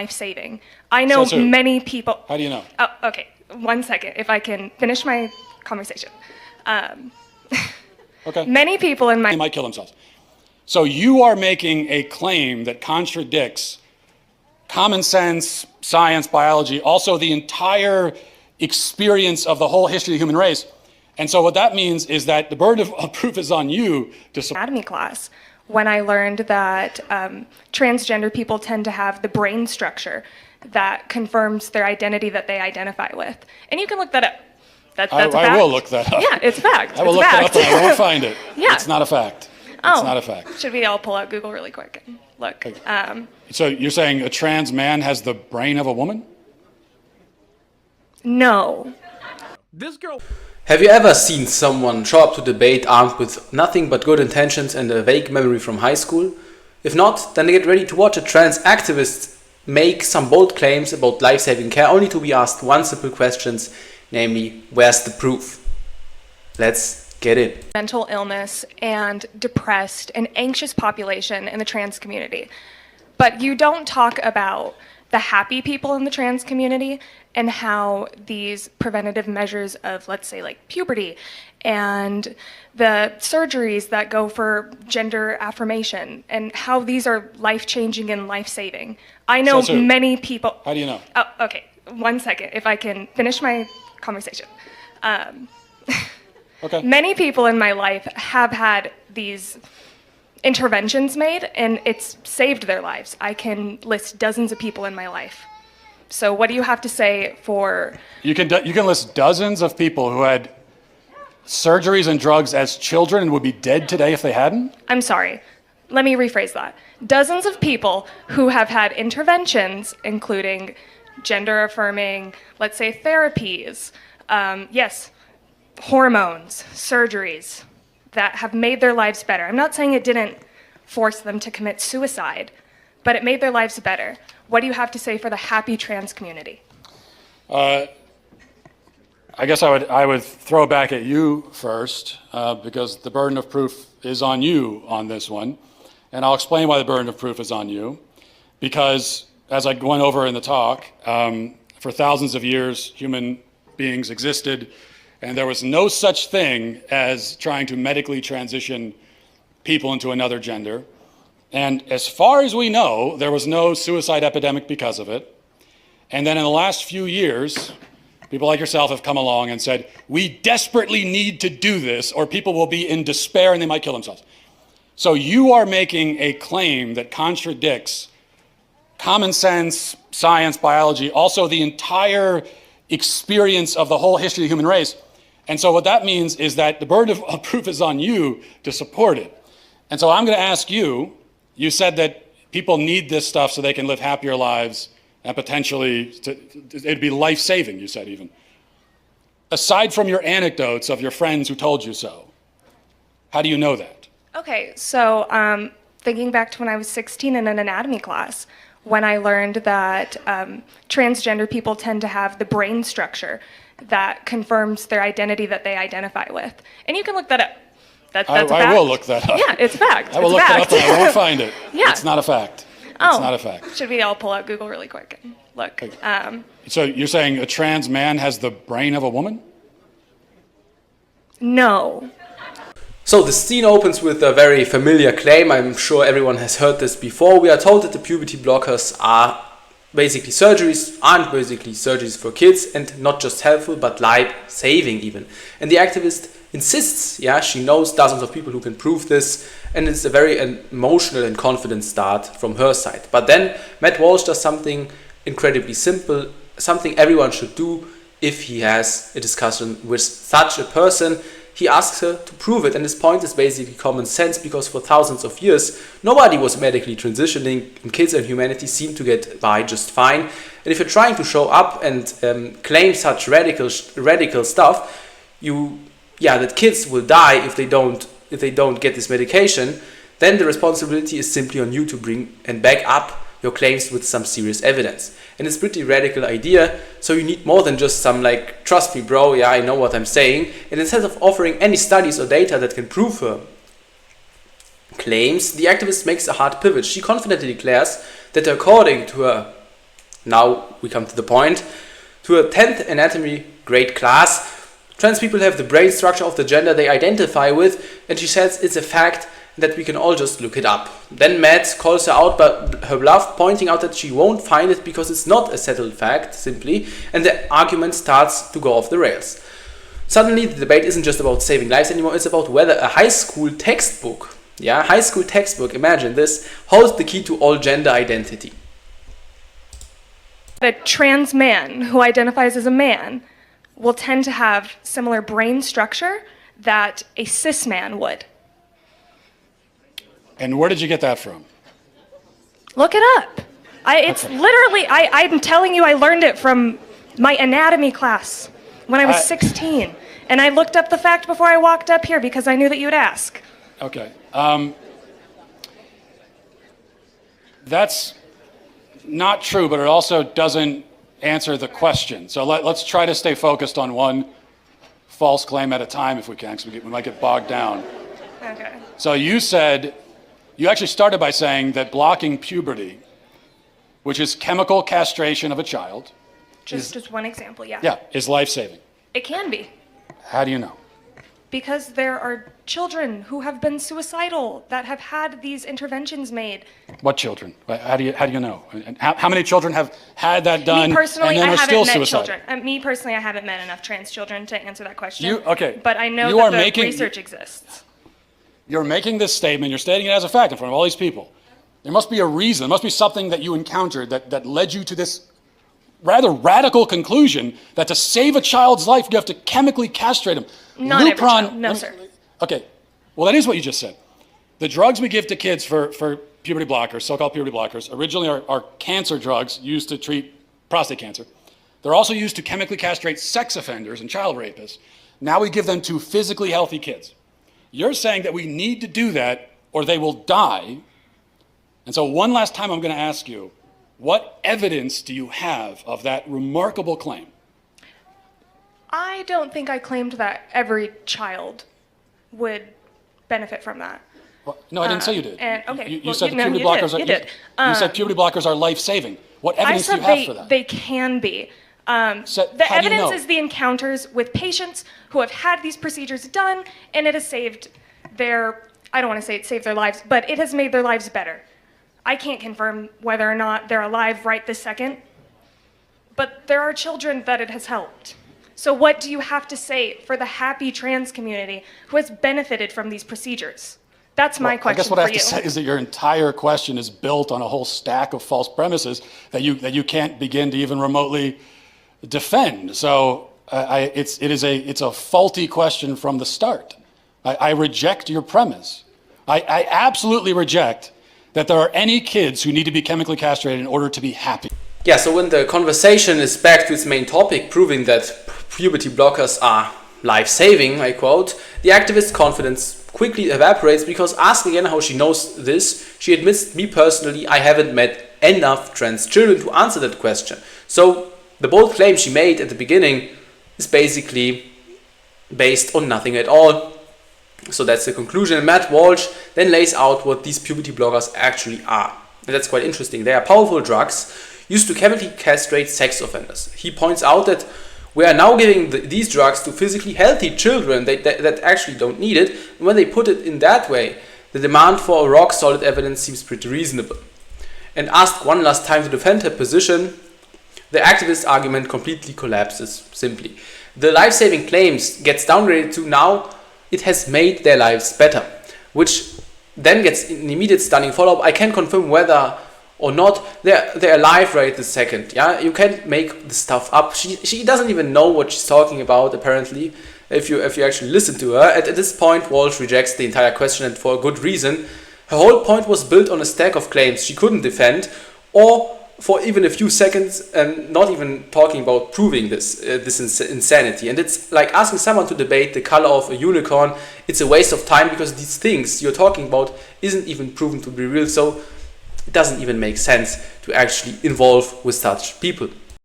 life-saving. I know many people. How do you know? Oh, okay. 1 second, if I can finish my conversation. Okay. Many people in my... They might kill themselves. So you are making a claim that contradicts common sense, science, biology, also the entire experience of the whole history of the human race. And so what that means is that the burden of proof is on you to... Anatomy class, when I learned that transgender people tend to have the brain structure that confirms their identity that they identify with. And you can look that up. That's a fact. I will look that up. Yeah, it's a fact. I will look that up, but I won't find it. Yeah. It's not a fact. Oh, it's not a fact. Should we all pull out Google really quick and look? So you're saying a trans man has the brain of a woman? No. This girl... Have you ever seen someone show up to debate armed with nothing but good intentions and a vague memory from high school? If not, then get ready to watch a trans activist make some bold claims about life-saving care only to be asked one simple question, namely, where's the proof? Let's get it. Mental illness and depressed and anxious population in the trans community. But you don't talk about the happy people in the trans community and how these preventative measures of, let's say, like puberty and the surgeries that go for gender affirmation and how these are life-changing and life-saving. I know many people... How do you know? Oh, okay. 1 second, if I can finish my conversation. Okay. Many people in my life have had these interventions made, and it's saved their lives. I can list dozens of people in my life. So what do you have to say for... You can list dozens of people who had surgeries and drugs as children and would be dead today if they hadn't? I'm sorry. Let me rephrase that. Dozens of people who have had interventions, including gender-affirming, let's say, therapies, yes, hormones, surgeries, that have made their lives better. I'm not saying it didn't force them to commit suicide, but it made their lives better. What do you have to say for the happy trans community? I guess I would throw back at you first, because the burden of proof is on you on this one. And I'll explain why the burden of proof is on you. Because, as I went over in the talk, for thousands of years, human beings existed, and there was no such thing as trying to medically transition people into another gender. And as far as we know, there was no suicide epidemic because of it. And then in the last few years, people like yourself have come along and said, we desperately need to do this, or people will be in despair and they might kill themselves. So you are making a claim that contradicts common sense, science, biology, also the entire experience of the whole history of the human race. And so what that means is that the burden of proof is on you to support it. And so I'm going to ask you, you said that people need this stuff so they can live happier lives and potentially it'd be life-saving, you said even. Aside from your anecdotes of your friends who told you so, how do you know that? Okay, so thinking back to when I was 16 in an anatomy class, when I learned that transgender people tend to have the brain structure that confirms their identity that they identify with. And you can look that up. That's a fact. I will look that up. Yeah, it's a fact. I will look that up, but I won't find it. Yeah. It's not a fact. It's not a fact. Should we all pull out Google really quick and look? So you're saying a trans man has the brain of a woman? No. So the scene opens with a very familiar claim. I'm sure everyone has heard this before. We are told that the puberty blockers are basically surgeries for kids, and not just helpful, but life-saving even. And the activist insists, she knows dozens of people who can prove this, and it's a very emotional and confident start from her side. But then Matt Walsh does something incredibly simple, something everyone should do if he has a discussion with such a person. He asks her to prove it, and his point is basically common sense, because for thousands of years nobody was medically transitioning, and kids and humanity seem to get by just fine. And if you're trying to show up and claim such radical stuff, that kids will die if they don't get this medication, then the responsibility is simply on you to bring and back up your claims with some serious evidence. And it's a pretty radical idea, so you need more than just some trust me bro, I know what I'm saying. And instead of offering any studies or data that can prove her claims, the activist makes a hard pivot. She confidently declares that according to her Now we come to the point. To a 10th anatomy grade class, trans people have the brain structure of the gender they identify with, and she says it's a fact that we can all just look it up. Then Matt calls her out by her bluff, pointing out that she won't find it because it's not a settled fact, simply, and the argument starts to go off the rails. Suddenly, the debate isn't just about saving lives anymore, it's about whether a high school textbook, imagine this, holds the key to all gender identity. A trans man who identifies as a man will tend to have similar brain structure that a cis man would. And where did you get that from? Look it up. I'm telling you, I learned it from my anatomy class when I was 16. And I looked up the fact before I walked up here because I knew that you'd ask. Okay. That's not true, but it also doesn't answer the question. So let's try to stay focused on one false claim at a time if we can, because we might get bogged down. Okay. So you actually started by saying that blocking puberty, which is chemical castration of a child, Just one example, yeah. yeah, is life-saving. It can be. How do you know? Because there are children who have been suicidal that have had these interventions made. What children? How do you know? And how many children have had that done Me personally, and then I are haven't still met suicidal? children. Me personally, I haven't met enough trans children to answer that question. Okay. But I know You that are the research exists. You're making this statement, you're stating it as a fact in front of all these people. There must be a reason, there must be something that you encountered that led you to this rather radical conclusion that to save a child's life, you have to chemically castrate him. Not every child. No, sir. Okay, well, that is what you just said. The drugs we give to kids for puberty blockers, so-called puberty blockers, originally are cancer drugs used to treat prostate cancer. They're also used to chemically castrate sex offenders and child rapists. Now we give them to physically healthy kids. You're saying that we need to do that or they will die. And so one last time I'm going to ask you, what evidence do you have of that remarkable claim? I don't think I claimed that every child would benefit from that. Well, no, I didn't say you did. You said puberty blockers are life-saving. What evidence do you have for that? They can be. The evidence is the encounters with patients who have had these procedures done, and it has saved I don't want to say it saved their lives, but it has made their lives better. I can't confirm whether or not they're alive right this second, but there are children that it has helped. So what do you have to say for the happy trans community who has benefited from these procedures? That's my question for you. I guess what I have to say is that your entire question is built on a whole stack of false premises that you can't begin to even remotely defend. So it's a faulty question from the start. I reject your premise. I absolutely reject that there are any kids who need to be chemically castrated in order to be happy. Yeah, so when the conversation is back to its main topic, proving that puberty blockers are life-saving, I quote, the activist's confidence quickly evaporates because asked again how she knows this, she admits, me personally, I haven't met enough trans children to answer that question. So the bold claim she made at the beginning is basically based on nothing at all. So that's the conclusion. Matt Walsh then lays out what these puberty blockers actually are. And that's quite interesting. They are powerful drugs used to chemically castrate sex offenders. He points out that we are now giving these drugs to physically healthy children that actually don't need it. And when they put it in that way, the demand for rock-solid evidence seems pretty reasonable. And asked one last time to defend her position, the activist argument completely collapses, simply. The life-saving claims gets downgraded to now it has made their lives better, which then gets an immediate stunning follow-up. I can confirm whether or not they're alive right this second. Yeah, you can't make the stuff up. She doesn't even know what she's talking about, apparently, if you actually listen to her. At this point, Walsh rejects the entire question, and for a good reason. Her whole point was built on a stack of claims she couldn't defend, or for even a few seconds, and not even talking about proving this insanity. And it's like asking someone to debate the color of a unicorn. It's a waste of time because these things you're talking about isn't even proven to be real. So it doesn't even make sense to actually involve with such people.